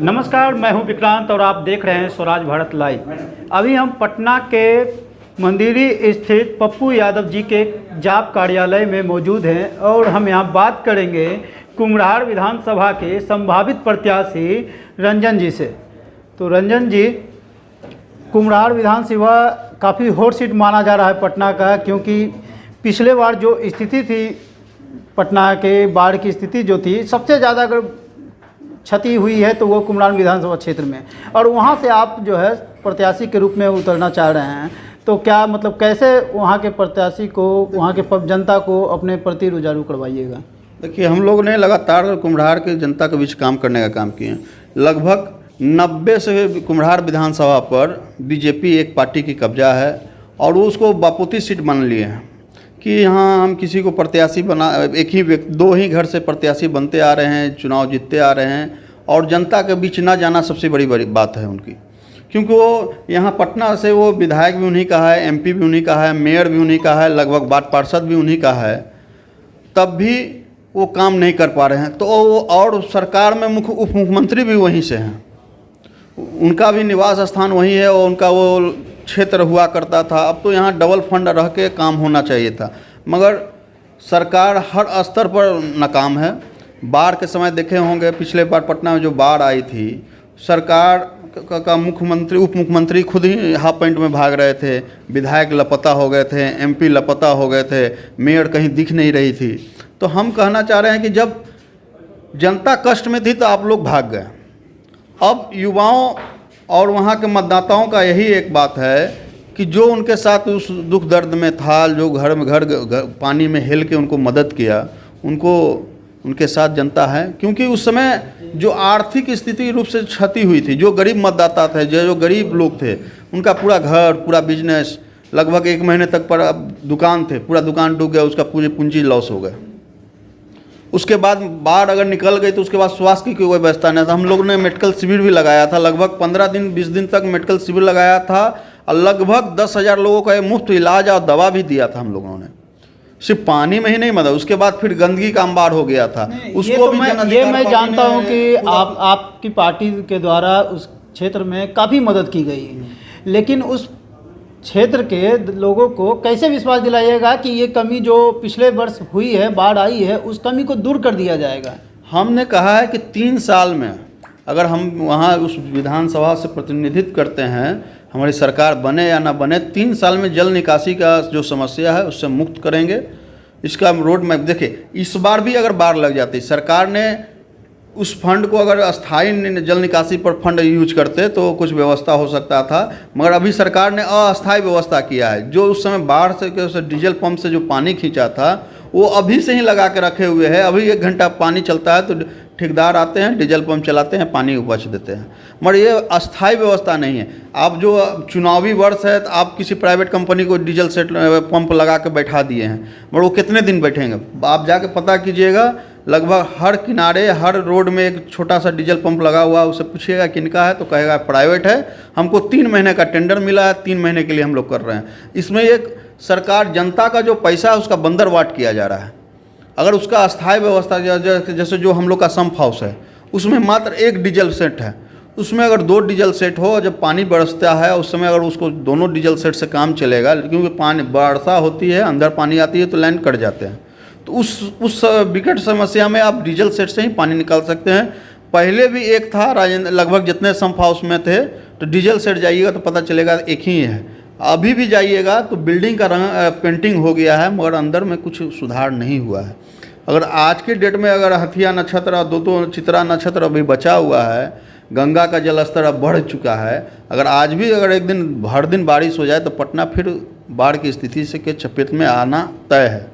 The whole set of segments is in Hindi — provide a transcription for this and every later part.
नमस्कार, मैं हूं विक्रांत और आप देख रहे हैं स्वराज भारत लाइव। अभी हम पटना के मंदिरी स्थित पप्पू यादव जी के जाप कार्यालय में मौजूद हैं और हम यहां बात करेंगे कुम्हरार विधानसभा के संभावित प्रत्याशी रंजन जी से। तो रंजन जी, कुम्हरार विधानसभा काफ़ी हॉट सीट माना जा रहा है पटना का, क्योंकि पिछले बार जो स्थिति थी पटना के बाढ़ की स्थिति जो थी, सबसे ज़्यादा अगर क्षति हुई है तो वो कुम्हरार विधानसभा क्षेत्र में, और वहाँ से आप जो है प्रत्याशी के रूप में उतरना चाह रहे हैं। तो क्या मतलब कैसे वहाँ के प्रत्याशी को, वहाँ के जनता को अपने प्रति रुझारू करवाइएगा? देखिए, हम लोग ने लगातार कुम्हरार के जनता के बीच काम करने का काम किए हैं। लगभग 90 से कुम्हरार विधानसभा पर बीजेपी एक पार्टी की कब्जा है और वो उसको बापूती सीट मान लिए हैं कि यहाँ हम किसी को प्रत्याशी बना, एक ही दो ही घर से प्रत्याशी बनते आ रहे हैं, चुनाव जीतते आ रहे हैं और जनता के बीच ना जाना सबसे बड़ी बात है उनकी। क्योंकि वो यहाँ पटना से वो विधायक भी उन्हीं का है, एमपी भी उन्हीं का है, मेयर भी उन्हीं का है, लगभग वार्ड पार्षद भी उन्हीं का है, तब भी वो काम नहीं कर पा रहे हैं। तो वो और सरकार में उप मुख्यमंत्री भी वहीं से हैं, उनका भी निवास स्थान वहीं है और उनका वो क्षेत्र हुआ करता था। अब तो यहाँ डबल फंड रह के काम होना चाहिए था, मगर सरकार हर स्तर पर नाकाम है। बाढ़ के समय देखे होंगे, पिछले बार पटना में जो बाढ़ आई थी, सरकार का मुख्यमंत्री उप मुख्यमंत्री खुद ही हाफ पैंट में भाग रहे थे, विधायक लापता हो गए थे, एमपी लापता हो गए थे, मेयर कहीं दिख नहीं रही थी। तो हम कहना चाह रहे हैं कि जब जनता कष्ट में थी तो आप लोग भाग गए। अब युवाओं और वहाँ के मतदाताओं का यही एक बात है कि जो उनके साथ उस दुख दर्द में था, जो घर पानी में हिल के उनको मदद किया, उनके साथ जनता है। क्योंकि उस समय जो आर्थिक स्थिति रूप से क्षति हुई थी, जो गरीब मतदाता थे, जो गरीब लोग थे, उनका पूरा घर, पूरा बिजनेस, लगभग 1 महीने तक पर दुकान थे, पूरा दुकान डूब गया, उसका पूरी पूंजी लॉस हो गया। उसके बाद बाढ़ अगर निकल गई तो उसके बाद स्वास्थ्य की कोई व्यवस्था नहीं था। हम लोगों ने मेडिकल शिविर भी लगाया था, लगभग 15 दिन 20 दिन तक मेडिकल शिविर लगाया था और लगभग 10,000 लोगों का मुफ्त इलाज और दवा भी दिया था हम लोगों ने। सिर्फ पानी में ही नहीं मदद, उसके बाद फिर गंदगी का अंबार हो गया था, उसको भी मैं जानता हूँ कि आपकी पार्टी के द्वारा उस क्षेत्र में काफ़ी मदद की गई, लेकिन उस क्षेत्र के लोगों को कैसे विश्वास दिलाइएगा कि ये कमी जो पिछले वर्ष हुई है, बाढ़ आई है, उस कमी को दूर कर दिया जाएगा? हमने कहा है कि 3 साल में अगर हम वहाँ उस विधानसभा से प्रतिनिधित्व करते हैं, हमारी सरकार बने या ना बने, 3 साल में जल निकासी का जो समस्या है उससे मुक्त करेंगे। इसका रोड मैप देखिए, इस बार भी अगर बाढ़ लग जाती, सरकार ने उस फंड को अगर अस्थायी जल निकासी पर फंड यूज करते तो कुछ व्यवस्था हो सकता था, मगर अभी सरकार ने अस्थायी व्यवस्था किया है। जो उस समय बाढ़ से डीजल पंप से जो पानी खींचा था वो अभी से ही लगा के रखे हुए है। अभी 1 घंटा पानी चलता है तो ठेकेदार आते हैं, डीजल पंप चलाते हैं, पानी उपज देते हैं, मगर ये अस्थायी व्यवस्था नहीं है। आप जो चुनावी वर्ष है तो आप किसी प्राइवेट कंपनी को डीजल सेट पंप लगा के बैठा दिए हैं, मगर वो कितने दिन बैठेंगे? आप जाके पता कीजिएगा, लगभग हर किनारे, हर रोड में एक छोटा सा डीजल पंप लगा हुआ है। उससे पूछिएगा किनका है तो कहेगा प्राइवेट है, हमको 3 महीने का टेंडर मिला है, 3 महीने के लिए हम लोग कर रहे हैं। इसमें एक सरकार जनता का जो पैसा है उसका बंदरवाट किया जा रहा है। अगर उसका अस्थायी व्यवस्था, जैसे जो हम लोग का सम्प हाउस है, उसमें मात्र 1 डीजल सेट है, उसमें अगर 2 डीजल सेट हो, जब पानी बरसता है उस समय अगर उसको दोनों डीजल सेट से काम चलेगा, क्योंकि पानी वर्षा होती है, अंदर पानी आती है तो लाइन कट जाते हैं, तो उस विकट समस्या में आप डीजल सेट से ही पानी निकाल सकते हैं। पहले भी एक था राजेंद्र, लगभग जितने सम्प हाउस में थे, तो डीजल सेट जाइएगा तो पता चलेगा एक ही है। अभी भी जाइएगा तो बिल्डिंग का रंग पेंटिंग हो गया है, मगर अंदर में कुछ सुधार नहीं हुआ है। अगर आज के डेट में अगर हथिया नक्षत्र और 2 चित्रा नक्षत्र अभी बचा हुआ है, गंगा का जल स्तर अब बढ़ चुका है, अगर आज भी अगर एक दिन हर दिन बारिश हो जाए तो पटना फिर बाढ़ की स्थिति से के चपेट में आना तय है।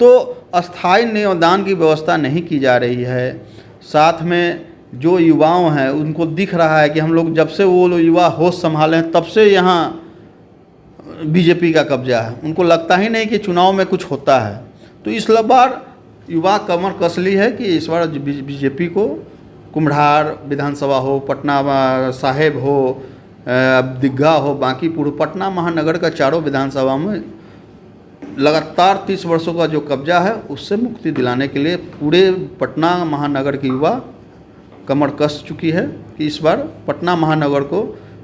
तो अस्थायी निदान की व्यवस्था नहीं की जा रही है। साथ में जो युवाओं हैं उनको दिख रहा है कि हम लोग जब से वो युवा होश संभाले हैं तब से यहाँ बीजेपी का कब्जा है। उनको लगता ही नहीं कि चुनाव में कुछ होता है। तो इस बार युवा कमर कस ली है कि इस बार बीजेपी को कुम्हरार विधानसभा हो, पटना साहिब हो, दीघा हो, बांकीपुर, पटना महानगर का चारों विधानसभा में लगातार 30 वर्षों का जो कब्जा है उससे मुक्ति दिलाने के लिए पूरे पटना महानगर के युवा कमर कस चुकी है कि इस बार पटना महानगर को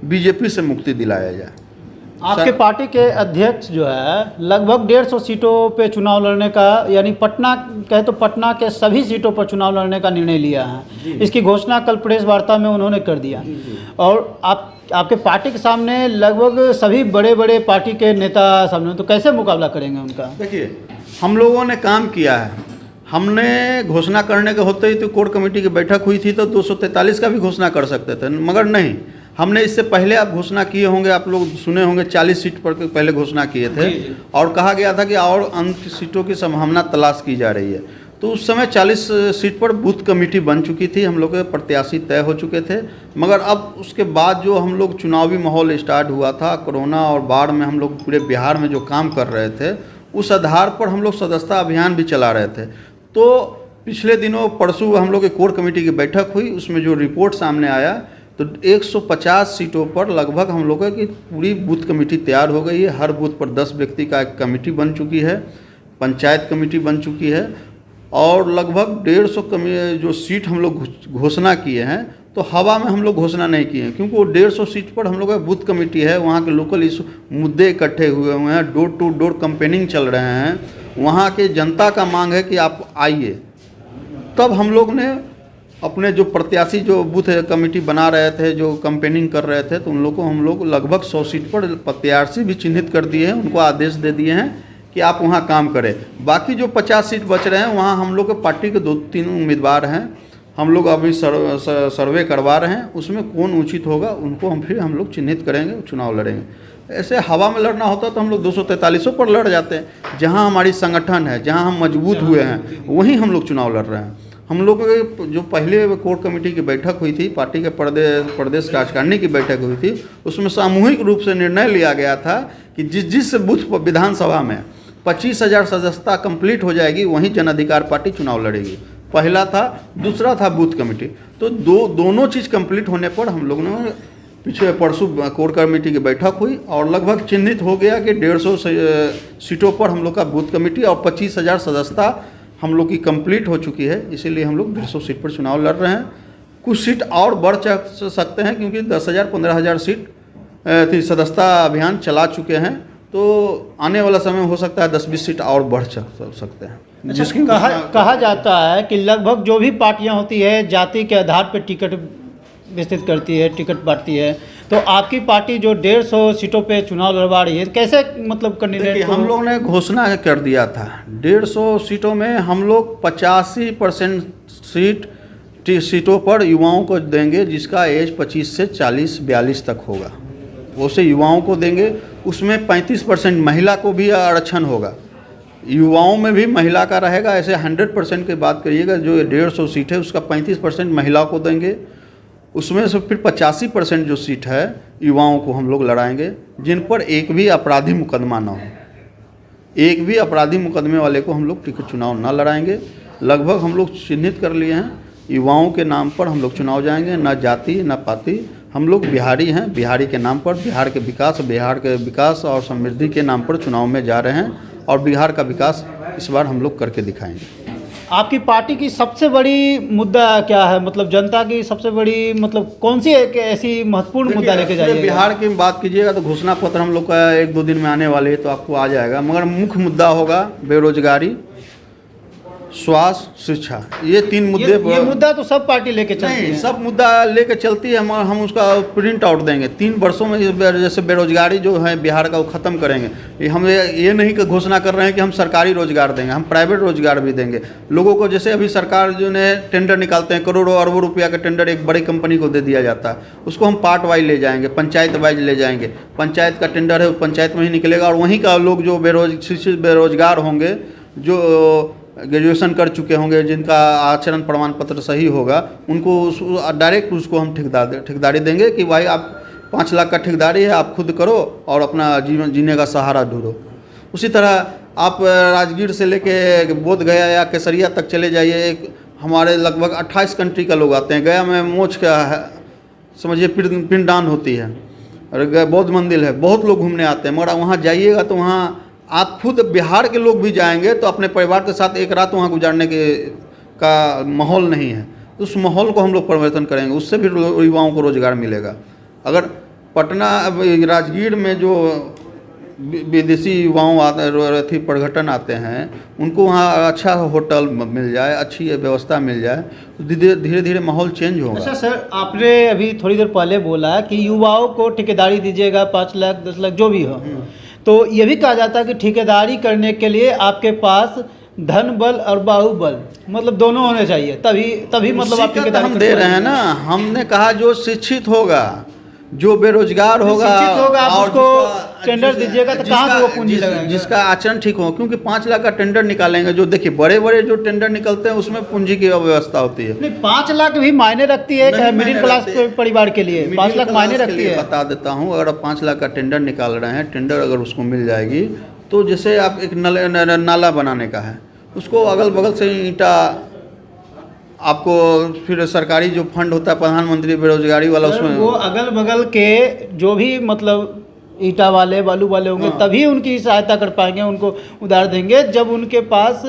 बीजेपी से मुक्ति दिलाया जाए। आपके पार्टी के अध्यक्ष जो है लगभग 150 सीटों पे चुनाव लड़ने का, यानी पटना कहे तो पटना के सभी सीटों पर चुनाव लड़ने का निर्णय लिया है। इसकी घोषणा कल प्रेस वार्ता में उन्होंने कर दिया। और आपके पार्टी के सामने लगभग सभी बड़े बड़े पार्टी के नेता सामने, तो कैसे मुकाबला करेंगे उनका? देखिए, हम लोगों ने काम किया है। हमने घोषणा करने के होते ही तो कोर कमेटी की बैठक हुई थी तो 243 का भी घोषणा कर सकते थे, मगर नहीं, हमने इससे पहले आप घोषणा किए होंगे, आप लोग सुने होंगे 40 सीट पर पहले घोषणा किए थे और कहा गया था कि और अन्य सीटों की संभावना तलाश की जा रही है। तो उस समय 40 सीट पर बूथ कमेटी बन चुकी थी, हम लोग के प्रत्याशी तय हो चुके थे। मगर अब उसके बाद जो हम लोग चुनावी माहौल स्टार्ट हुआ था, कोरोना और बाढ़ में हम लोग पूरे बिहार में जो काम कर रहे थे, उस आधार पर हम लोग सदस्यता अभियान भी चला रहे थे। तो पिछले दिनों परसों हम लोग की कोर कमेटी की बैठक हुई, उसमें जो रिपोर्ट सामने आया तो 150 सीटों पर लगभग हम लोगों की पूरी बूथ कमेटी तैयार हो गई है। हर बूथ पर 10 व्यक्ति का एक कमेटी बन चुकी है, पंचायत कमेटी बन चुकी है और लगभग 150 जो सीट हम लोग घोषणा किए हैं, तो हवा में हम लोग घोषणा नहीं किए हैं, क्योंकि वो 150 सीट पर हम लोग का बूथ कमेटी है, वहाँ के लोकल इस मुद्दे इकट्ठे हुए हैं, डोर टू डोर कैंपेनिंग चल रहे हैं, वहाँ के जनता का मांग है कि आप आइए। तब हम लोग ने अपने जो प्रत्याशी जो बूथ कमेटी बना रहे थे, जो कैंपेनिंग कर रहे थे, तो उन लोग को हम लोग लगभग 100 सीट पर प्रत्याशी भी चिन्हित कर दिए हैं, उनको आदेश दे दिए हैं कि आप वहाँ काम करें। बाकी जो 50 सीट बच रहे हैं वहाँ हम लोग के पार्टी के 2-3 उम्मीदवार हैं, हम लोग अभी सर्वे करवा रहे हैं, उसमें कौन उचित होगा उनको हम लोग चिन्हित करेंगे, चुनाव लड़ेंगे। ऐसे हवा में लड़ना होता तो हम लोग 243 पर लड़ जाते हैं। जहाँ हमारी संगठन है, जहाँ हम मजबूत हुए हैं, वहीं हम लोग चुनाव लड़ रहे हैं। हम लोग जो पहले कोर कमेटी की बैठक हुई थी, पार्टी के प्रदेश कार्यकारिणी की बैठक हुई थी, उसमें सामूहिक रूप से निर्णय लिया गया था कि जिस बूथ पर विधानसभा में 25,000 सदस्यता कंप्लीट हो जाएगी, वहीं जन अधिकार पार्टी चुनाव लड़ेगी। पहला था, दूसरा था बूथ कमेटी। तो दोनों चीज़ कंप्लीट होने पर हम लोगों ने पिछले परसों कोर कमेटी की बैठक हुई और लगभग चिन्हित हो गया कि 150 सीटों पर हम लोग का बूथ कमेटी और 25,000 सदस्यता हम लोग की कंप्लीट हो चुकी है। इसीलिए हम लोग 150 सीट पर चुनाव लड़ रहे हैं। कुछ सीट और बढ़ सकते हैं, क्योंकि 10,000 15,000 सीट सदस्यता अभियान चला चुके हैं, तो आने वाला समय हो सकता है 10-20 सीट और बढ़ सकते हैं। जिसकी कहा जाता है कि लगभग जो भी पार्टियां होती है जाति के आधार पर टिकट विस्तृत करती है, टिकट बांटती है, तो आपकी पार्टी जो 150 सीटों पे चुनाव लड़वा रही है, कैसे मतलब कैंडिडेट हम लोग ने घोषणा कर दिया था 150 सीटों में हम लोग 85% सीटों पर युवाओं को देंगे, जिसका एज 25 से 40-42 तक होगा, उसे युवाओं को देंगे। उसमें 35% महिला को भी आरक्षण होगा, युवाओं में भी महिला का रहेगा। ऐसे 100% की बात करिएगा, जो 150 सीट है उसका 35% महिला को देंगे। उसमें से फिर 85% जो सीट है युवाओं को हम लोग लड़ाएंगे, जिन पर एक भी आपराधिक मुकदमा ना हो। एक भी आपराधिक मुकदमे वाले को हम लोग टिकट चुनाव ना लड़ाएंगे। लगभग हम लोग चिन्हित कर लिए हैं, युवाओं के नाम पर हम लोग चुनाव जाएंगे, ना जाति ना पाति। हम लोग बिहारी हैं, बिहारी के नाम पर बिहार के विकास और समृद्धि के नाम पर चुनाव में जा रहे हैं और बिहार का विकास इस बार हम लोग करके दिखाएंगे। आपकी पार्टी की सबसे बड़ी मुद्दा क्या है, मतलब जनता की सबसे बड़ी मतलब कौन सी एक ऐसी महत्वपूर्ण मुद्दा लेके जाइए? बिहार की बात कीजिएगा तो घोषणा पत्र हम लोग का 1-2 दिन में आने वाले है, तो आपको आ जाएगा। मगर मुख्य मुद्दा होगा बेरोजगारी, स्वास्थ्य, शिक्षा, ये 3 मुद्दे। ये मुद्दा तो सब पार्टी लेके चलती है। सब मुद्दा लेके चलती है, मगर हम उसका प्रिंट आउट देंगे 3 वर्षों में। जैसे बेरोजगारी जो है बिहार का, वो ख़त्म करेंगे। हम ये नहीं कि घोषणा कर रहे हैं कि हम सरकारी रोजगार देंगे, हम प्राइवेट रोजगार भी देंगे लोगों को। जैसे अभी सरकार जो ने टेंडर निकालते हैं, करोड़ों अरबों रुपया का टेंडर एक बड़ी कंपनी को दे दिया जाता है, उसको हम पार्ट वाइज ले जाएंगे, पंचायत वाइज ले जाएंगे। पंचायत का टेंडर है, पंचायत में ही निकलेगा और वहीं का लोग जो बेरोजगार होंगे, जो ग्रेजुएशन कर चुके होंगे, जिनका आचरण प्रमाण पत्र सही होगा, उनको डायरेक्ट उसको हम ठेकेदारी देंगे कि भाई आप 5 लाख का ठेकेदारी है, आप खुद करो और अपना जीवन जीने का सहारा ढूंढो। उसी तरह आप राजगीर से लेके बोध गया या केसरिया तक चले जाइए, एक हमारे लगभग 28 कंट्री का लोग आते हैं। गया में मोच का है, समझिए पिंडदान होती है, और बौद्ध मंदिर है, बहुत लोग घूमने आते हैं। मगर वहाँ जाइएगा तो वहाँ आप खुद बिहार के लोग भी जाएंगे तो अपने परिवार के साथ एक रात वहाँ गुजारने का माहौल नहीं है। उस माहौल को हम लोग परिवर्तन करेंगे, उससे भी युवाओं को रोजगार मिलेगा। अगर पटना राजगीर में जो विदेशी युवाओं आते पर्यटन आते हैं, उनको वहाँ अच्छा होटल मिल जाए, अच्छी व्यवस्था मिल जाए, तो धीरे धीरे माहौल चेंज होगा। अच्छा सर, आपने अभी थोड़ी देर पहले बोला कि युवाओं को ठेकेदारी दीजिएगा 5 लाख 10 लाख जो भी हो, तो ये भी कहा जाता है कि ठेकेदारी करने के लिए आपके पास धन बल और बाहुबल मतलब दोनों होने चाहिए, तभी मतलब आप ठेकेदारी हम दे रहे हैं ना। हमने कहा जो शिक्षित होगा, जो बेरोजगार होगा, आप उसको टेंडर दीजिएगा तो कहाँ से वो पूंजी लगाएंगे? जिसका आचरण ठीक हो, क्योंकि 5 लाख का टेंडर निकालेंगे, जो देखिए बड़े बड़े जो टेंडर निकलते हैं उसमें पूंजी की व्यवस्था होती है। नहीं, 5 लाख भी मायने रखती है मिडिल क्लास परिवार के लिए, 5 लाख मायने रखती है। बता देता हूँ, अगर आप 5 लाख का टेंडर निकाल रहे हैं, टेंडर अगर उसको मिल जाएगी, तो जैसे आप एक नाला बनाने का है, उसको अगल बगल से ईंटा, आपको फिर सरकारी जो फंड होता है प्रधानमंत्री बेरोजगारी वाला, उसमें वो अगल बगल के जो भी मतलब ईटा वाले बालू वाले होंगे, तभी उनकी सहायता कर पाएंगे, उनको उधार देंगे जब उनके पास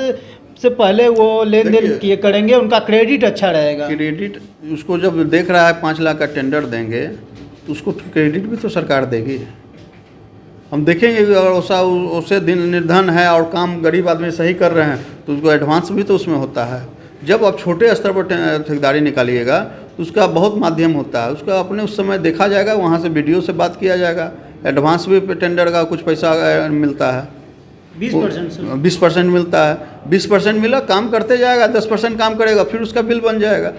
से पहले वो लेन देन किए करेंगे, उनका क्रेडिट अच्छा रहेगा। क्रेडिट उसको जब देख रहा है 5 लाख का टेंडर देंगे, तो उसको क्रेडिट भी तो सरकार देगी। हम देखेंगे कि अगर उसे दिन निर्धन है और काम गरीब आदमी सही कर रहे हैं, तो उसको एडवांस भी तो उसमें होता है। जब आप छोटे स्तर पर ठेकेदारी निकालिएगा, तो उसका बहुत माध्यम होता है, उसका अपने उस समय देखा जाएगा, वहाँ से वीडियो से बात किया जाएगा, एडवांस भी टेंडर का कुछ पैसा मिलता है, 20% मिलता है। 20% मिला, काम करते जाएगा, 10% काम करेगा, फिर उसका बिल बन जाएगा।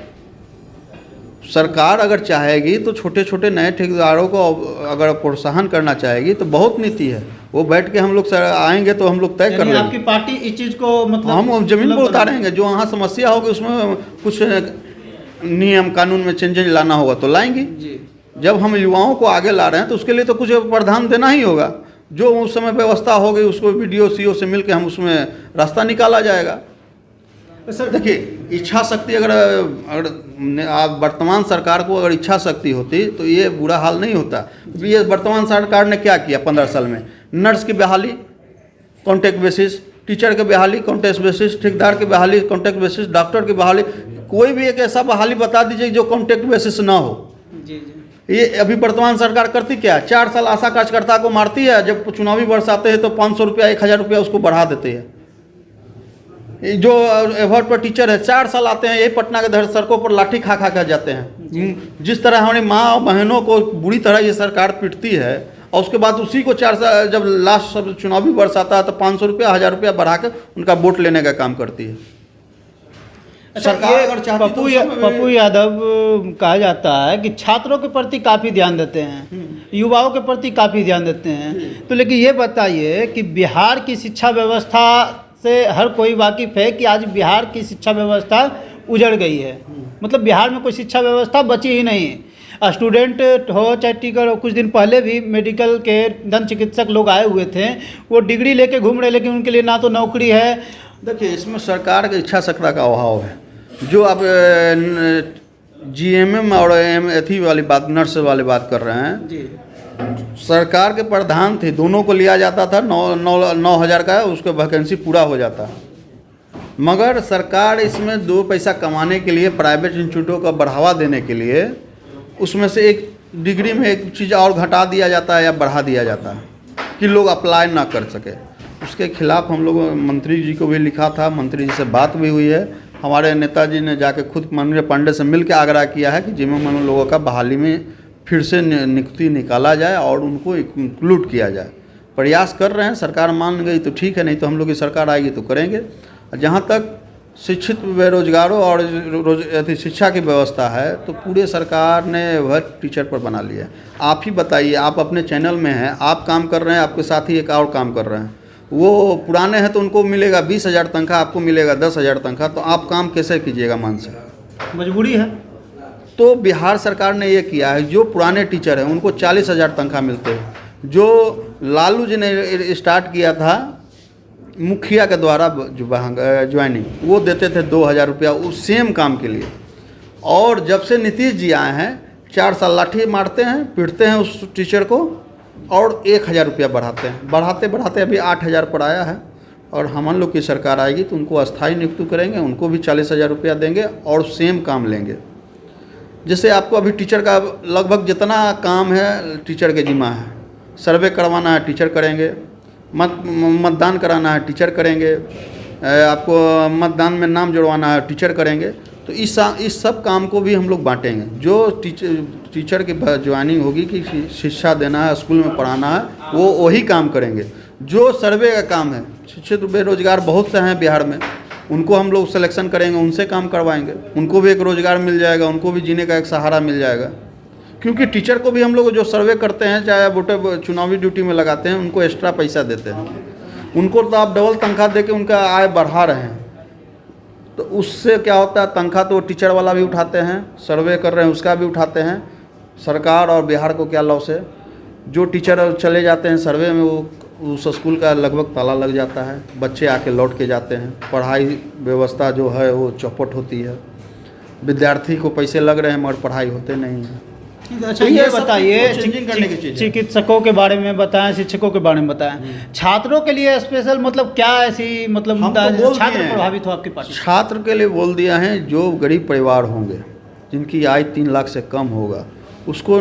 सरकार अगर चाहेगी तो छोटे छोटे नए ठेकेदारों को अगर प्रोत्साहन करना चाहेगी तो बहुत नीति है, वो बैठ के हम लोग आएंगे तो हम लोग तय कर लेंगे। आपकी पार्टी इस चीज़ को मतलब हम जमीन पर उतारेंगे, जो वहाँ समस्या होगी उसमें कुछ नियम कानून में चेंजेज लाना होगा तो लाएंगे। जब हम युवाओं को आगे ला रहे हैं तो उसके लिए तो कुछ प्रावधान देना ही होगा, जो उस समय व्यवस्था होगी उसको वीडियो सीओ से मिलकर हम उसमें रास्ता निकाला जाएगा। सर देखिए, इच्छा शक्ति अगर आप वर्तमान सरकार को अगर इच्छा शक्ति होती तो ये बुरा हाल नहीं होता। ये वर्तमान सरकार ने क्या किया 15 साल में? नर्स की बहाली कॉन्ट्रैक्ट बेसिस, टीचर की बहाली कॉन्ट्रैक्ट बेसिस, ठेकेदार की बहाली कॉन्ट्रैक्ट बेसिस, डॉक्टर की बहाली, कोई भी एक ऐसा बहाली बता दीजिए जो कॉन्ट्रैक्ट बेसिस ना हो। ये अभी वर्तमान सरकार करती क्या है? 4 साल आशा कार्यकर्ता को मारती है, जब चुनावी वर्ष आते हैं तो 500 रुपया 1000 रुपया उसको बढ़ा देते हैं। जो एवॉर्ड पर टीचर है 4 साल आते हैं, यही पटना के सड़कों पर लाठी खा खा कर जाते हैं। जिस तरह हमारी माँ और बहनों को बुरी तरह ये सरकार पीटती है, और उसके बाद उसी को 4 साल जब लास्ट सब चुनावी वर्ष आता है तो 500 रुपया 1000 रुपया बढ़ा कर उनका वोट लेने का काम करती है। सरकार अगर चाहती पप्पू यादव कहा जाता है कि छात्रों के प्रति काफ़ी ध्यान देते हैं, युवाओं के प्रति काफ़ी ध्यान देते हैं, तो लेकिन ये बताइए कि बिहार की शिक्षा व्यवस्था से हर कोई वाकिफ़ है कि आज बिहार की शिक्षा व्यवस्था उजड़ गई है, मतलब बिहार में कोई शिक्षा व्यवस्था बची ही नहीं है। स्टूडेंट हो चाहे टीचर हो, कुछ दिन पहले भी मेडिकल के दंत चिकित्सक लोग आए हुए थे, वो डिग्री लेके घूम रहे, लेकिन उनके लिए ना तो नौकरी है। देखिए, इसमें सरकार की इच्छा शक्ति का अभाव है। जो आप GMM और एथी वाली बात, नर्स वाली बात कर रहे हैं जी, सरकार के प्रधान थे, दोनों को लिया जाता था, 9,000 का उसका वैकेंसी पूरा हो जाता। मगर सरकार इसमें 2 पैसा कमाने के लिए, प्राइवेट इंस्टीट्यूटों का बढ़ावा देने के लिए, उसमें से एक डिग्री में एक चीज़ और घटा दिया जाता है या बढ़ा दिया जाता है कि लोग अप्लाई ना कर सके। उसके खिलाफ हम लोग मंत्री जी को भी लिखा था, मंत्री जी से बात भी हुई है। हमारे नेताजी ने जाके खुद माननीय पांडे से मिल के आग्रह किया है कि जिम्मेदार लोगों का बहाली में फिर से नियुक्ति निकाला जाए और उनको इंक्लूड किया जाए। प्रयास कर रहे हैं, सरकार मान गई तो ठीक है, नहीं तो हम लोग की सरकार आएगी तो करेंगे। जहाँ तक शिक्षित बेरोजगारों और शिक्षा की व्यवस्था है, तो पूरे सरकार ने वह टीचर पर बना लिया है। आप ही बताइए, आप अपने चैनल में हैं, आप काम कर रहे हैं, आपके साथ ही एक और काम कर रहे हैं, वो पुराने हैं तो उनको मिलेगा 20,000 तनख्वाह, आपको मिलेगा 10,000 तनख्वाह, तो आप काम कैसे कीजिएगा? मन से मजबूरी है। तो बिहार सरकार ने ये किया है, जो पुराने टीचर हैं उनको 40,000 तनख्वाह मिलते हैं। जो लालू जी ने स्टार्ट किया था मुखिया के द्वारा ज्वाइनिंग, वो देते थे 2,000 रुपया उस सेम काम के लिए। और जब से नीतीश जी आए हैं, 4 साल लाठी मारते हैं, पीटते हैं उस टीचर को और 1,000 रुपया बढ़ाते हैं, बढ़ाते बढ़ाते अभी 8,000 पर आया है। और हम लोग की सरकार आएगी तो उनको अस्थायी नियुक्ति करेंगे, उनको भी 40,000 रुपया देंगे और सेम काम लेंगे। जैसे आपको अभी टीचर का लगभग जितना काम है टीचर के जिम्मा है, सर्वे करवाना है टीचर करेंगे, मतदान कराना है टीचर करेंगे, आपको मतदान में नाम जुड़वाना है टीचर करेंगे। तो इस सब काम को भी हम लोग बांटेंगे। जो टीचर की ज्वाइनिंग होगी कि शिक्षा देना है, स्कूल में पढ़ाना है, वो वही काम करेंगे। जो सर्वे का काम है, शिक्षित बेरोजगार बहुत से हैं बिहार में, उनको हम लोग सिलेक्शन करेंगे, उनसे काम करवाएंगे, उनको भी एक रोज़गार मिल जाएगा, उनको भी जीने का एक सहारा मिल जाएगा। क्योंकि टीचर को भी हम लोग जो सर्वे करते हैं, चाहे वोटर चुनावी ड्यूटी में लगाते हैं, उनको एक्स्ट्रा पैसा देते हैं। उनको तो आप डबल तनख्वाह देके उनका आय बढ़ा रहे हैं। तो उससे क्या होता है, तनख्वाह तो टीचर वाला भी उठाते हैं, सर्वे कर रहे हैं उसका भी उठाते हैं। सरकार और बिहार को क्या लॉस है? जो टीचर चले जाते हैं सर्वे में, वो उस स्कूल का लगभग ताला लग जाता है, बच्चे आके लौट के जाते हैं, पढ़ाई व्यवस्था जो है वो चौपट होती है, विद्यार्थी को पैसे लग रहे हैं मगर पढ़ाई होते नहीं है। अच्छा, ये बताइए, बताइए चिकित्सकों के बारे में बताएं, शिक्षकों के बारे में बताएं, छात्रों के लिए स्पेशल मतलब क्या ऐसी मतलब छात्र प्रभावित हो आपके पास? छात्र के लिए बोल दिया है, जो गरीब परिवार होंगे, जिनकी आय 3 लाख से कम होगा, उसको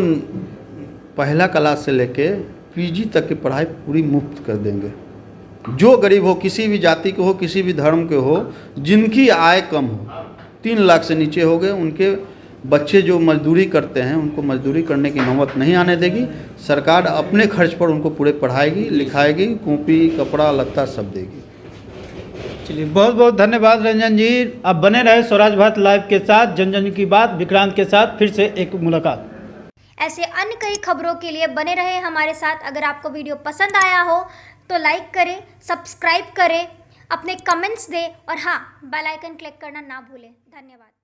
पहला क्लास से लेके पीजी तक की पढ़ाई पूरी मुफ्त कर देंगे। जो गरीब हो, किसी भी जाति के हो, किसी भी धर्म के हो, जिनकी आय कम हो, 3 लाख से नीचे हो गए, उनके बच्चे जो मजदूरी करते हैं उनको मजदूरी करने की नौबत नहीं आने देगी। सरकार अपने खर्च पर उनको पूरे पढ़ाएगी, लिखाएगी, कॉपी कपड़ा लत्ता सब देगी। चलिए, बहुत बहुत धन्यवाद रंजन जी। अब बने रहे स्वराज भारत लाइव के साथ। जन जन की बात विक्रांत के साथ फिर से एक मुलाकात। ऐसे अन्य कई खबरों के लिए बने रहे हमारे साथ। अगर आपको वीडियो पसंद आया हो तो लाइक करें, सब्सक्राइब करें, अपने कमेंट्स दें और हाँ, बेल आइकन क्लिक करना ना भूलें। धन्यवाद।